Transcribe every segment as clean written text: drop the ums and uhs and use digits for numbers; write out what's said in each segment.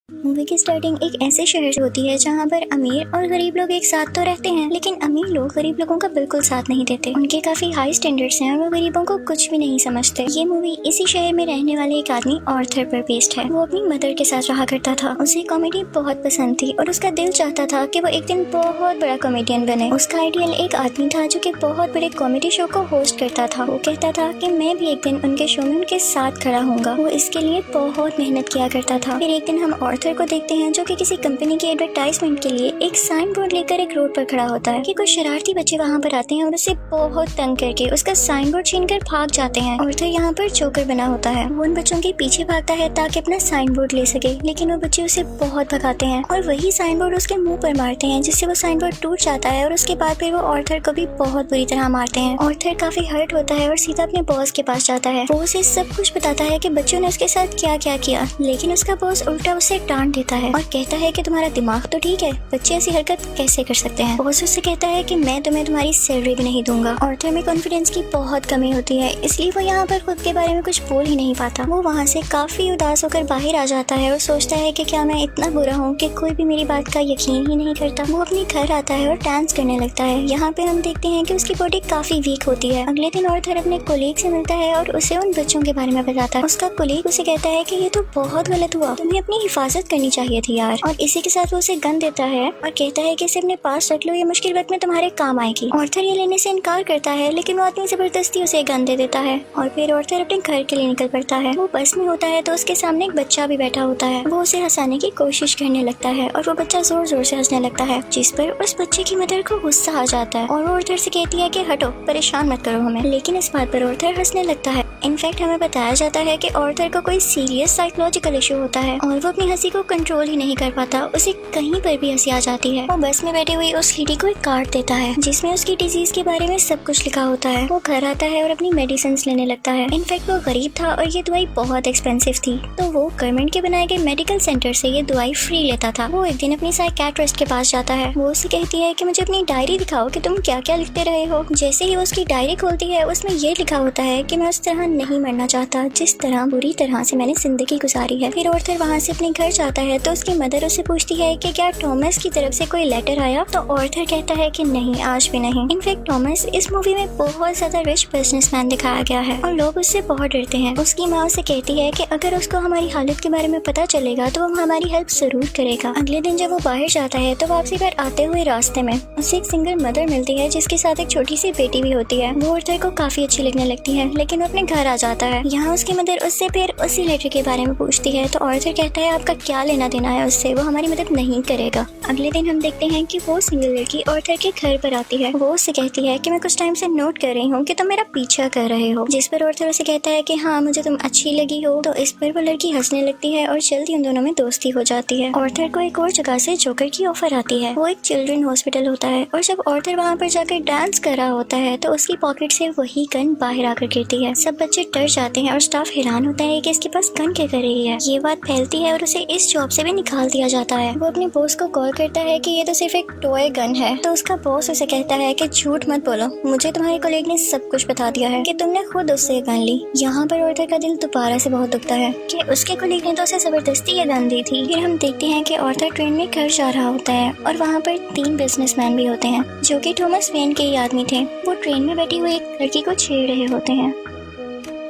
Movie की starting एक ऐसे शहर से होती है जहाँ पर अमीर और गरीब लोग एक साथ तो रहते हैं, लेकिन अमीर लोग गरीब लोगों का बिल्कुल साथ नहीं देते। उनके काफी हाई स्टैंडर्ड्स हैं और वो गरीबों को कुछ भी नहीं समझते। ये मूवी इसी शहर में रहने वाले एक आदमी आर्थर पर बेस्ड है। वो अपनी मदर के साथ रहा करता था। उसे कॉमेडी बहुत पसंद थी और उसका दिल चाहता था कि वो एक दिन बहुत बड़ा कॉमेडियन बने। उसका आइडियल एक आदमी था जो कि बहुत बड़े कॉमेडी शो को होस्ट करता था। वो कहता था कि मैं भी एक दिन उनके शो में उनके साथ खड़ा होऊंगा। वो इसके लिए बहुत मेहनत किया करता था। फिर एक दिन हम आर्थर को देखते हैं जो कि किसी कंपनी की एडवर्टाइजमेंट के लिए एक साइन बोर्ड लेकर एक रोड पर खड़ा होता है कि कुछ शरारती बच्चे वहाँ पर आते हैं और उसे बहुत तंग करके उसका साइन बोर्ड छीनकर भाग जाते हैं। आर्थर यहाँ पर जोकर बना होता है। वो उन बच्चों के पीछे भागता है ताकि अपना साइन बोर्ड ले सके, लेकिन वो बच्चे उसे बहुत भगाते हैं और वही साइन बोर्ड उसके मुंह पर मारते हैं, जिससे वो साइन बोर्ड टूट जाता है। और उसके बाद फिर वो आर्थर को भी बहुत बुरी तरह मारते हैं। आर्थर काफी हर्ट होता है और सीधा अपने बॉस के पास जाता है। वो उसे सब कुछ बताता है कि बच्चों ने उसके साथ क्या क्या किया, लेकिन उसका बॉस उल्टा उसे डांट देता है और कहता है कि तुम्हारा दिमाग तो ठीक है, बच्चे ऐसी हरकत कैसे कर सकते हैं। बॉस उससे कहता है कि मैं तुम्हें तुम्हारी सैलरी भी नहीं दूंगा। आर्थर में कॉन्फिडेंस की बहुत कमी होती है, इसलिए वो यहाँ पर खुद के बारे में कुछ बोल ही नहीं पाता। वो वहाँ से काफी उदास होकर बाहर आ जाता है और सोचता है कि क्या मैं इतना बुरा हूँ कि कोई भी मेरी बात का यकीन ही नहीं करता। वो अपने घर आता है और डांस करने लगता है। यहाँ पे हम देखते हैं कि उसकी बॉडी काफी वीक होती है। अगले दिन आर्थर अपने कोलीग से मिलता है और उसे उन बच्चों के बारे में बताता है। उसका कोलीग उसे कहता है कि ये तो बहुत गलत हुआ, तुम्हें अपनी हिफाजत करनी चाहिए थी यार। और इसी के साथ वो उसे गन देता है और कहता है कि इसे अपने पास रख लो, ये मुश्किल वक्त में तुम्हारे काम आएगी। आर्थर ये लेने से इनकार करता है, लेकिन वो आदमी जबरदस्ती उसे गन दे देता है और फिर आर्थर अपने घर के लिए निकल पड़ता है। वो बस में होता है तो उसके सामने एक बच्चा भी बैठा होता है। वो उसे हंसाने की कोशिश करने लगता है और वो बच्चा जोर जोर से हंसने लगता है, जिस पर उस बच्चे की मदर को गुस्सा आ जाता है और वो आर्थर से कहती है कि हटो, परेशान मत करो हमें। लेकिन इस बात पर आर्थर हंसने लगता है। इनफैक्ट हमें बताया जाता है कि आर्थर को कोई सीरियस साइकोलॉजिकल इशू होता है और वो अपनी हंसी को कंट्रोल ही नहीं कर पाता। उसे कहीं पर भी हंसी आ जाती है। वो बस में बैठी हुई उस लेडी को एक कार्ड देता है जिसमें उसकी डिजीज के बारे में सब कुछ लिखा होता है। वो घर आता है और अपनी मेडिसिन लेने लगता है। इनफैक्ट वो गरीब था और ये दवाई बहुत एक्सपेंसिव थी, तो वो गवर्नमेंट के बनाए गए मेडिकल सेंटर से ये दवाई फ्री लेता था। वो एक दिन अपनी साइकियाट्रिस्ट के पास जाता है। वो उसे कहती है कि मुझे अपनी डायरी दिखाओ कि तुम क्या क्या लिखते रहे हो। जैसे ही वो उसकी डायरी खोलती है उसमें ये लिखा होता है कि मैं उस तरह नहीं मरना चाहता जिस तरह बुरी तरह से मैंने जिंदगी गुजारी है। फिर आर्थर वहाँ से अपने घर जाता है तो उसकी मदर उससे पूछती है कि क्या थॉमस की तरफ से कोई लेटर आया, तो आर्थर कहता है कि नहीं, आज भी नहीं। इनफैक्ट थॉमस इस मूवी में बहुत ज्यादा रिच बिजनेसमैन दिखाया गया है और लोग उससे बहुत डरते हैं। उसकी माँ उसे कहती है कि अगर उसको हमारी हालत के बारे में पता चलेगा तो वो हमारी हेल्प जरूर करेगा। अगले दिन जब वो बाहर जाता है तो वापसी पर आते हुए रास्ते में उसे एक सिंगल मदर मिलती है जिसके साथ एक छोटी सी बेटी भी होती है। वो आर्थर को काफी अच्छी लगने लगती है, लेकिन वो अपने घर आ जाता है। यहाँ उसकी मदर उससे फिर उसी लेटर के बारे में पूछती है तो आर्थर कहता है आपका क्या लेना देना है उससे, वो हमारी मदद नहीं करेगा। अगले दिन हम देखते हैं कि वो सिंगल लड़की आर्थर के घर पर आती है। वो उससे कहती है कि मैं कुछ टाइम से नोट कर रही हूँ कि तुम मेरा पीछा कर रहे हो, जिस पर आर्थर उसे कहता है कि हाँ, मुझे तुम अच्छी लगी हो। तो इस पर वो लड़की हंसने लगती है और जल्दी उन दोनों में दोस्ती हो जाती है। आर्थर को एक और जगह से जोकर की ऑफर आती है। वो एक चिल्ड्रन हॉस्पिटल होता है और जब आर्थर वहाँ पर जाकर डांस कर रहा होता है तो उसकी पॉकेट से वही गन बाहर आकर गिरती है। सब बच्चे डर जाते हैं और स्टाफ हैरान होता है कि इसके पास गन क्या कर रही है। ये बात फैलती है और उसे इस जॉब से भी निकाल दिया जाता है। वो अपने बॉस को कॉल करता है कि ये तो सिर्फ एक टॉय गन है, तो उसका बॉस उसे कहता है कि झूठ मत बोलो, मुझे तुम्हारे कॉलीग ने सब कुछ बता दिया है कि तुमने खुद उससे गन ली। यहाँ पर आर्थर का दिल दोबारा से बहुत दुखता है कि उसके कॉलीग ने तो उसे जबरदस्ती ये गन दी थी। फिर हम देखते हैं कि आर्थर ट्रेन में घर जा रहा होता है और वहाँ पर 3 बिजनेसमैन भी होते हैं जो कि थॉमस वेन के ही आदमी थे। वो ट्रेन में बैठी हुई एक लड़की को छेड़ रहे होते हैं।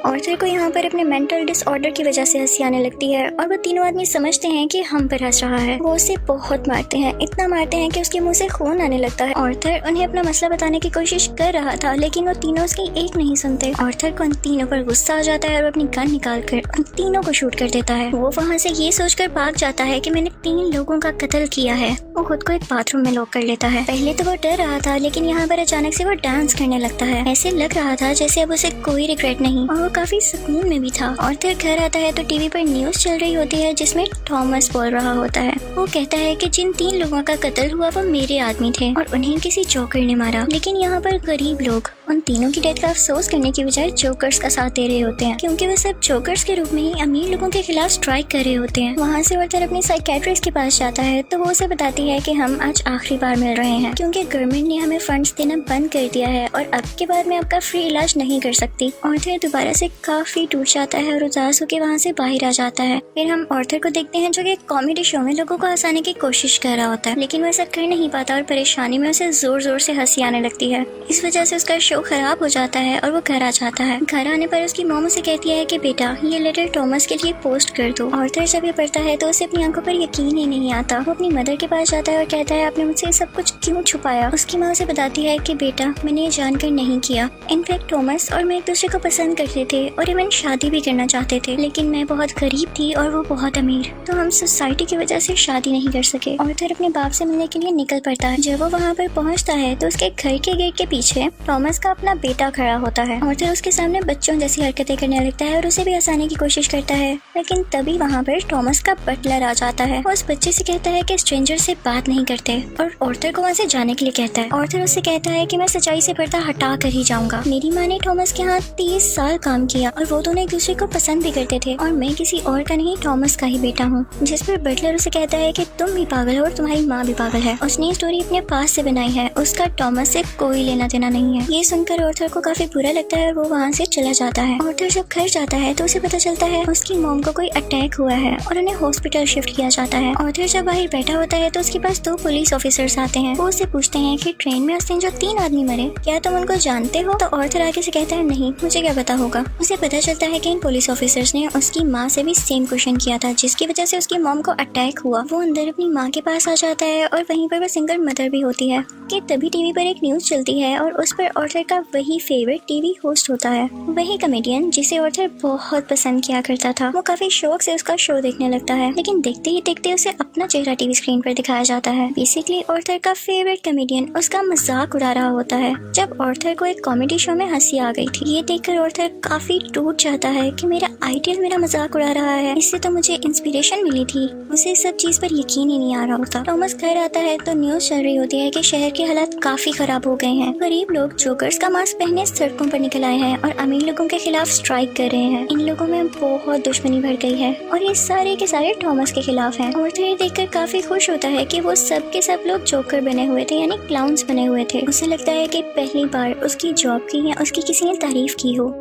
आर्थर को यहाँ पर अपने मेंटल डिसऑर्डर की वजह से हंसी आने लगती है और वो तीनों आदमी समझते हैं कि हम पर हंस रहा है। वो उसे बहुत मारते हैं, इतना मारते हैं कि उसके मुंह से खून आने लगता है। आर्थर उन्हें अपना मसला बताने की कोशिश कर रहा था, लेकिन वो तीनों उसकी एक नहीं सुनते। आर्थर को उन तीनों पर गुस्सा आ जाता है और अपनी गन निकाल कर उन तीनों को शूट कर देता है। वो वहाँ से ये सोचकर भाग जाता है कि मैंने 3 लोगों का कत्ल किया है। वो खुद को एक बाथरूम में लॉक कर लेता है। पहले तो वो डर रहा था, लेकिन यहाँ पर अचानक से वो डांस करने लगता है। ऐसे लग रहा था जैसे अब उसे कोई रिग्रेट नहीं और वो काफी सुकून में भी था। आर्थर घर आता है तो टीवी पर न्यूज चल रही होती है जिसमें थॉमस बोल रहा होता है। वो कहता है कि जिन 3 लोगों का कत्ल हुआ वो मेरे आदमी थे और उन्हें किसी जोकर ने मारा। लेकिन यहाँ पर गरीब लोग उन तीनों की डेथ का अफसोस करने की बजाय जोकर्स का साथ दे रहे होते हैं, क्योंकि वो सब जोकर्स के रूप में ही अमीर लोगों के खिलाफ स्ट्राइक कर रहे होते हैं। वहाँ से आर्थर अपने साइकेट्रिस्ट के पास जाता है तो वो उसे बताती है कि हम आज आखिरी बार मिल रहे हैं, क्योंकि गवर्नमेंट ने हमें फंड्स देना बंद कर दिया है और अब के बाद में आपका फ्री इलाज नहीं कर सकती। आर्थर दोबारा से काफी टूट जाता है और उदास होकर वहाँ से बाहर आ जाता है। फिर हम आर्थर को देखते हैं जो कि कॉमेडी शो में लोगों को हंसाने की कोशिश कर रहा होता है, लेकिन वो ऐसा कर नहीं पाता और परेशानी में उसे जोर जोर से हंसी आने लगती है। इस वजह से उसका शो खराब हो जाता है और वो घर आ जाता है। घर आने पर उसकी मॉम उसे कहती है कि बेटा ये लेटर टॉमस के लिए पोस्ट कर दो। आर्थर जब ये पढ़ता है तो उसे अपनी आंखों पर यकीन ही नहीं आता। वो अपनी मदर के पास जाता है और कहता है आपने मुझसे सब कुछ क्यों छुपाया। उसकी माँ उसे बताती है कि बेटा मैंने ये जानकर नहीं किया। इनफैक्ट टॉमस और मैं एक दूसरे को पसंद करते थे और इवन शादी भी करना चाहते थे, लेकिन मैं बहुत गरीब थी और वो बहुत अमीर, तो हम सोसाइटी की वजह से शादी नहीं कर सके। आर्थर अपने बाप से मिलने के लिए निकल पड़ता है। जब वो वहाँ पर पहुँचता है तो उसके घर के गेट के पीछे टॉमस का अपना बेटा खड़ा होता है। आर्थर उसके सामने बच्चों जैसी हरकतें करने लगता है और उसे भी हंसाने की कोशिश करता है, लेकिन तभी वहाँ पर टॉमस का बटलर आ जाता है। वो उस बच्चे से कहता है कि स्ट्रेंजर से बात नहीं करते और आर्थर को वहाँ से जाने के लिए कहता है। आर्थर उससे कहता है कि मैं सच्चाई से पर्दा हटा कर ही जाऊंगा। मेरी माँ ने टॉमस के यहाँ 30 साल काम किया और वो दोनों एक दूसरे को पसंद भी करते थे और मैं किसी और का नहीं टॉमस का ही बेटा हूँ। जिस पर बटलर उसे कहता है कि तुम भी पागल हो और तुम्हारी माँ भी पागल है। उसने ये स्टोरी अपने पास से बनाई है, उसका टॉमस से कोई लेना देना नहीं है। ये सुनकर आर्थर को काफी बुरा लगता है और वो वहाँ से चला जाता है। आर्थर जब घर जाता है तो उसे पता चलता है उसकी मॉम को कोई अटैक हुआ है और उन्हें हॉस्पिटल शिफ्ट किया जाता है। आर्थर जब बाहर बैठा होता है तो उसके पास 2 पुलिस ऑफिसर्स आते हैं। वो उससे पूछते हैं कि ट्रेन में उस दिन जो 3 आदमी मरे क्या तुम उनको जानते हो। तो आर्थर आगे से कहता है नहीं, मुझे क्या पता होगा। उसे पता चलता है कि इन पुलिस ऑफिसर्स ने उसकी माँ से भी सेम क्वेश्चन किया था, जिसकी वजह से उसकी मॉम को अटैक हुआ। वो अंदर अपनी माँ के पास आ जाता है और वहीं पर वो सिंगल मदर भी होती है कि तभी टीवी पर एक न्यूज चलती है और उस पर आर्थर का वही फेवरेट टीवी होस्ट होता है, वही कॉमेडियन जिसे आर्थर बहुत पसंद किया करता था। वो काफी शौक से उसका शो देखने लगता है, लेकिन देखते ही देखते उसे अपना चेहरा टीवी स्क्रीन पर दिखाया जाता है। बेसिकली आर्थर का फेवरेट कॉमेडियन उसका मजाक उड़ा रहा होता है। जब आर्थर को एक कॉमेडी शो में हंसी आ गई थी, ये देखकर आर्थर काफी टूट जाता है कि मेरा आइडियल मेरा मजाक उड़ा रहा है, इससे तो मुझे इंस्पिरेशन मिली थी। उसे इस सब चीज पर यकीन ही नहीं आ रहा होता। टॉमस घर आता है तो न्यूज चल रही होती है कि शहर के हालात काफी खराब हो गए हैं। गरीब लोग जोकर्स का मास्क पहने सड़कों पर निकल आए हैं और अमीर लोगों के खिलाफ स्ट्राइक कर रहे हैं। इन लोगों में बहुत दुश्मनी भर गई है और ये सारे के सारे टॉमस के खिलाफ हैं। आर्थर ये देखकर काफी खुश होता है कि वो सब के सब लोग जोकर बने हुए थे, यानी क्लाउन्स बने हुए थे। उसे लगता है कि पहली बार उसकी जॉब की या उसकी किसी ने तारीफ की हो।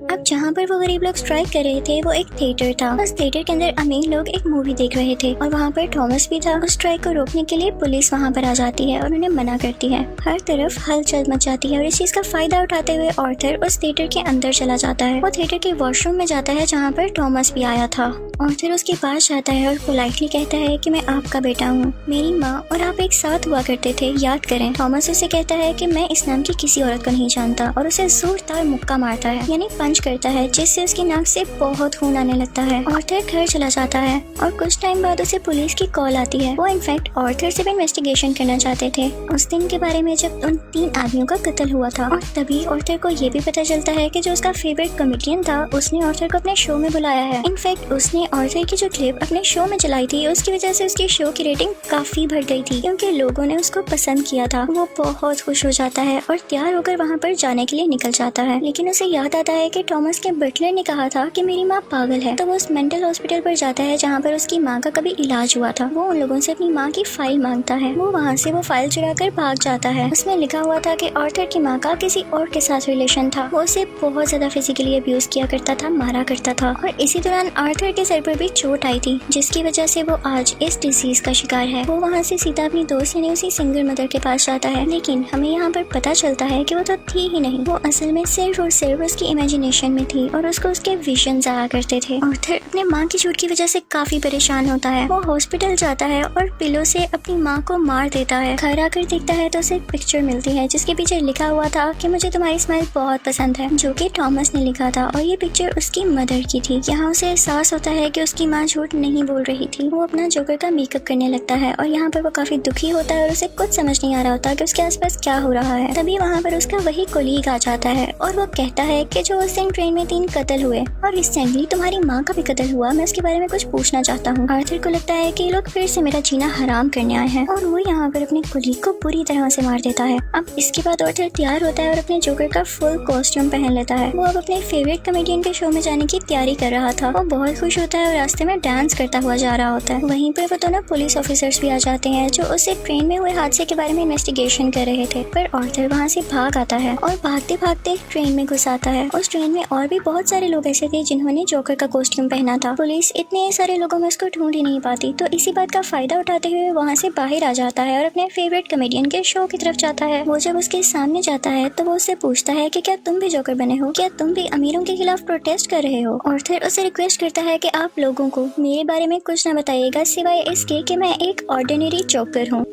अब जहाँ पर वो गरीब लोग स्ट्राइक कर रहे थे वो एक थिएटर था। उस थिएटर के अंदर अमीर लोग एक मूवी देख रहे थे और वहाँ पर टॉमस भी था। उस स्ट्राइक को रोकने के लिए पुलिस वहाँ पर आ जाती है और उन्हें मना करती है। हर तरफ हलचल मच जाती है और इस चीज का फायदा उठाते हुए आर्थर उस थिएटर के अंदर चला जाता है। वो थिएटर के वॉशरूम में जाता है जहाँ पर टॉमस भी आया था। आर्थर उसके पास जाता है और पोलाइटली कहता है कि मैं आपका बेटा हूँ, मेरी माँ और आप एक साथ हुआ करते थे, याद करें। टॉमस उसे कहता है कि मैं इस नाम की किसी औरत को नहीं जानता और उसे जोरदार मुक्का मारता है, यानी पंच करता है, जिससे उसकी नाक से बहुत खून आने लगता है। आर्थर घर चला जाता है और कुछ टाइम बाद उसे पुलिस की कॉल आती है। वो इनफैक्ट आर्थर से भी इन्वेस्टिगेशन करना चाहते थे उस दिन के बारे में जब उन 3 आदमियों का कत्ल हुआ था। और तभी आर्थर को ये भी पता चलता है कि जो उसका फेवरेट कॉमेडियन था उसने आर्थर को अपने शो में बुलाया है। इनफैक्ट उसने आर्थर की जो क्लिप अपने शो में चलाई थी उसकी वजह से उसकी शो की रेटिंग काफी बढ़ गई थी, क्योंकि लोगों ने उसको पसंद किया था। वो बहुत खुश हो जाता है और तैयार होकर वहाँ पर जाने के लिए निकल जाता है, लेकिन उसे याद आता है कि टॉमस के बटलर ने कहा था कि मेरी माँ पागल है। तो वो उस मेंटल हॉस्पिटल पर जाता है जहाँ पर उसकी माँ का कभी इलाज हुआ था। वो उन लोगों से अपनी माँ की फाइल मांगता है। वो वहाँ से वो फाइल चुरा कर भाग जाता है। उसमें लिखा हुआ था कि आर्थर की माँ का किसी और के साथ रिलेशन था। वो उसे बहुत ज्यादा फिजिकली अब्यूज किया करता था, मारा करता था। और इसी दौरान आर्थर के सर पर भी चोट आई थी, जिसकी वजह से वो आज इस डिजीज का शिकार है। वो वहाँ से सीधा अपनी दोस्त यानी उसी सिंगल मदर के पास जाता है, लेकिन हमें यहाँ पर पता चलता है कि वो तो थी ही नहीं। वो असल में सिर्फ और सिर्फ उसकी इमेजिनेशन में थी और उसको उसके विजन्स आया करते थे। आर्थर अपने माँ की चोट की वजह से काफी परेशान होता है। वो हॉस्पिटल जाता है और पिलो से अपनी माँ को मार देता है। घर आकर देखता है तो उसे एक पिक्चर मिलती है जिसके पीछे लिखा हुआ था कि मुझे तुम्हारी स्माइल बहुत पसंद है, जो कि टॉमस ने लिखा था और ये पिक्चर उसकी मदर की थी। यहाँ उसे एहसास होता है कि उसकी माँ झूठ नहीं बोल रही थी। वो अपना जोकर का मेकअप करने लगता है और यहाँ पर वो काफी दुखी होता है और उसे कुछ समझ नहीं आ रहा होता कि उसके आसपास क्या हो रहा है। तभी वहाँ पर उसका वही कोलीग आ जाता है और वो कहता है कि जो उस दिन रिसेंट ट्रेन में 3 कत्ल हुए और रिसेंटली तुम्हारी माँ का भी कत्ल हुआ, मैं उसके बारे में कुछ पूछना चाहता हूँ। आर्थर को लगता है कि ये लोग फिर से मेरा जीना हराम करने आए हैं और वो यहाँ पर अपने कुलीग को बुरी तरह से मार देता है। अब इसके बाद आर्थर तैयार होता है और अपने जोकर का फुल कॉस्ट्यूम पहन लेता है। वो अब अपने फेवरेट कॉमेडियन के शो में जाने की तैयारी कर रहा था। वो बहुत खुश होता है और रास्ते में डांस करता हुआ जा रहा होता है। वहीं पर वो दोनों पुलिस ऑफिसर्स भी आ जाते हैं जो उससे ट्रेन में हुए हादसे के बारे में इन्वेस्टिगेशन कर रहे थे। पर आर्थर वहाँ से भाग आता है और भागते भागते ट्रेन में घुस आता है। उस ट्रेन में और भी बहुत सारे लोग ऐसे थे जिन्होंने जोकर का कॉस्ट्यूम पहना था। पुलिस इतने सारे लोगों में उसको ढूंढ ही नहीं पाती, तो इसी बात का फायदा उठाते हुए वहाँ से बाहर आ जाता है और अपने फेवरेट कॉमेडियन के शो की तरफ जाता है। वो जब उसके सामने जाता है तो वो उससे पूछता है कि क्या तुम भी जोकर बने हो, क्या तुम भी अमीरों के खिलाफ प्रोटेस्ट कर रहे हो। आर्थर उससे रिक्वेस्ट करता है कि आप लोगों को मेरे बारे में कुछ न बताइएगा सिवाय इसके कि मैं एक ऑर्डिनरी जोकर हूँ।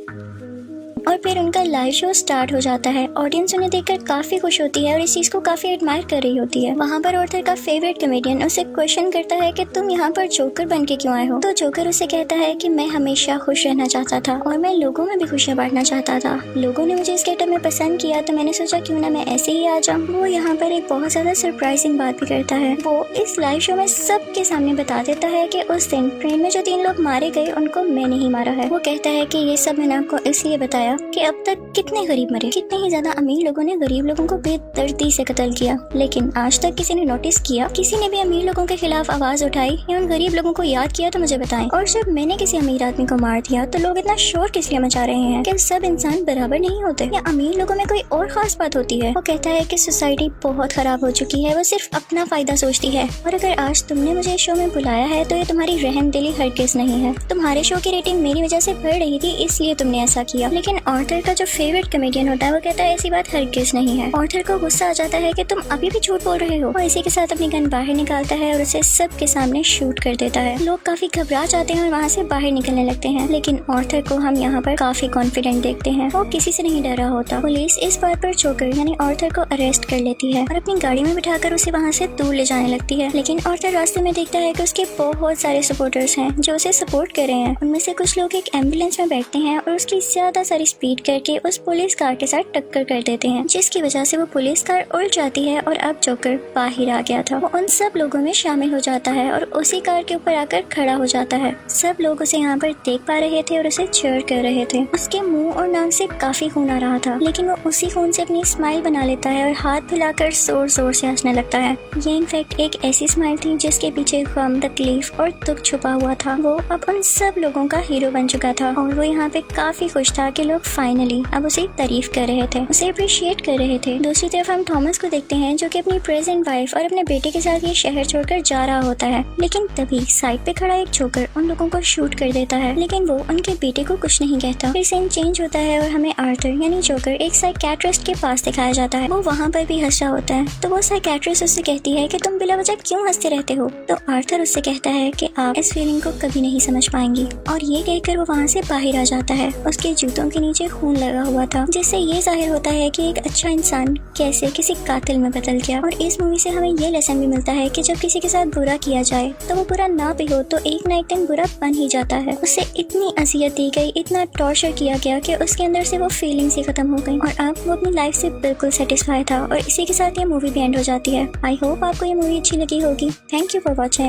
और फिर उनका लाइव शो स्टार्ट हो जाता है। ऑडियंस उन्हें देखकर काफी खुश होती है और इस चीज को काफी एडमायर कर रही होती है। वहाँ पर आर्थर का फेवरेट कॉमेडियन उससे क्वेश्चन करता है कि तुम यहाँ पर जोकर बन के क्यों आए हो। तो जोकर उसे कहता है कि मैं हमेशा खुश रहना चाहता था और मैं लोगों में भी खुशियाँ बांटना चाहता था। लोगों ने मुझे इस गेटअप में पसंद किया तो मैंने सोचा क्यों ना मैं ऐसे ही आ जाऊँ। वो यहाँ पर एक बहुत ज्यादा सरप्राइजिंग बात भी करता है। वो इस लाइव शो में सबके सामने बता देता है कि उस दिन ट्रेन में जो 3 लोग मारे गए उनको मैंने ही मारा है। वो कहता है कि ये सब मैंने आपको इसलिए बताया कि अब तक कितने गरीब मरे, कितने ही ज्यादा अमीर लोगों ने गरीब लोगों को बेदर्दी से कत्ल किया, लेकिन आज तक किसी ने नोटिस किया, किसी ने भी अमीर लोगों के खिलाफ आवाज उठाई या उन गरीब लोगों को याद किया तो मुझे बताएं। और जब मैंने किसी अमीर आदमी को मार दिया तो लोग इतना शोर किस लिए मचा रहे हैं? क्या सब इंसान बराबर नहीं होते या अमीर लोगों में कोई और खास बात होती है? वो कहता है कि सोसाइटी बहुत खराब हो चुकी है, वो सिर्फ अपना फायदा सोचती है और अगर आज तुमने मुझे इस शो में बुलाया है तो ये तुम्हारी रहमदिली हरगिज़ नहीं है। तुम्हारे शो की रेटिंग मेरी वजह से बढ़ रही थी इसलिए तुमने ऐसा किया। लेकिन आर्थर का जो फेवरेट कॉमेडियन होता है वो कहता है ऐसी बात हरगिज़ नहीं है। आर्थर को गुस्सा आ जाता है कि तुम अभी भी झूठ बोल रहे हो और इसी के साथ अपनी गन बाहर निकालता है और उसे सबके सामने शूट कर देता है। लोग काफी घबरा जाते हैं और वहाँ से बाहर निकलने लगते हैं, लेकिन आर्थर को हम यहाँ पर काफी कॉन्फिडेंट देखते हैं। वो किसी से नहीं डरा होता। पुलिस इस बात पर जोकर यानी आर्थर को अरेस्ट कर लेती है और अपनी गाड़ी में बिठाकर उसे वहाँ से दूर ले जाने लगती है। लेकिन आर्थर रास्ते में देखता है कि उसके बहुत सारे सपोर्टर्स हैं जो उसे सपोर्ट कर रहे हैं। उनमें से कुछ लोग एक एम्बुलेंस में बैठते हैं और उसकी ज्यादा सारी स्पीड करके उस पुलिस कार के साथ टक्कर कर देते हैं, जिसकी वजह से वो पुलिस कार उल्ट जाती है और अब जोकर बाहर आ गया था। वो उन सब लोगों में शामिल हो जाता है और उसी कार के ऊपर आकर खड़ा हो जाता है। सब लोग उसे यहाँ पर देख पा रहे थे और उसे चीयर कर रहे थे। उसके मुंह और नाक से काफी खून आ रहा था, लेकिन वो उसी खून से अपनी स्माइल बना लेता है और हाथ हिलाकर जोर जोर से हंसने लगता है। ये इनफैक्ट एक ऐसी स्माइल थी जिसके पीछे गम, तकलीफ और दुख छुपा हुआ था। वो अब उन सब लोगों का हीरो बन चुका था और वो यहाँ पे काफी खुश था कि लोग फाइनली अब उसे तारीफ कर रहे थे, उसे अप्रिशिएट कर रहे थे। दूसरी तरफ हम थॉमस को देखते हैं जो कि अपनी प्रेजेंट वाइफ और अपने बेटे के साथ ये शहर छोड़कर जा रहा होता है, लेकिन तभी साइड पे खड़ा एक जोकर उन लोगों को शूट कर देता है, लेकिन वो उनके बेटे को कुछ नहीं कहता। फिर सीन चेंज होता है और हमें आर्थर यानी जोकर एक साइकियाट्रिस्ट के पास दिखाया जाता है। वो वहाँ पर भी हंस रहा होता है, तो वो साइकियाट्रिस्ट उससे कहती है कि तुम बिला वजह क्यों हंसते रहते हो। तो आर्थर उससे कहता है कि आप इस फीलिंग को कभी नहीं समझ पाएंगी, और ये कहकर वो वहाँ से बाहर आ जाता है। उसके जूतों के नीचे खून लगा हुआ था, जिससे ये जाहिर होता है कि एक अच्छा इंसान कैसे किसी कातिल में बदल गया। और इस मूवी से हमें ये लेसन भी मिलता है कि जब किसी के साथ बुरा किया जाए तो वो बुरा ना भी हो तो एक ना एक दिन बुरा बन ही जाता है। उसे इतनी अजियत दी गई, इतना टॉर्चर किया गया कि उसके अंदर से वो फीलिंग्स ही खत्म हो गई और अब वो अपनी लाइफ से बिल्कुल सेटिस्फाई था। और इसी के साथ ये मूवी भी एंड हो जाती है। आई होप आपको ये मूवी अच्छी लगी होगी। Thank you for watching.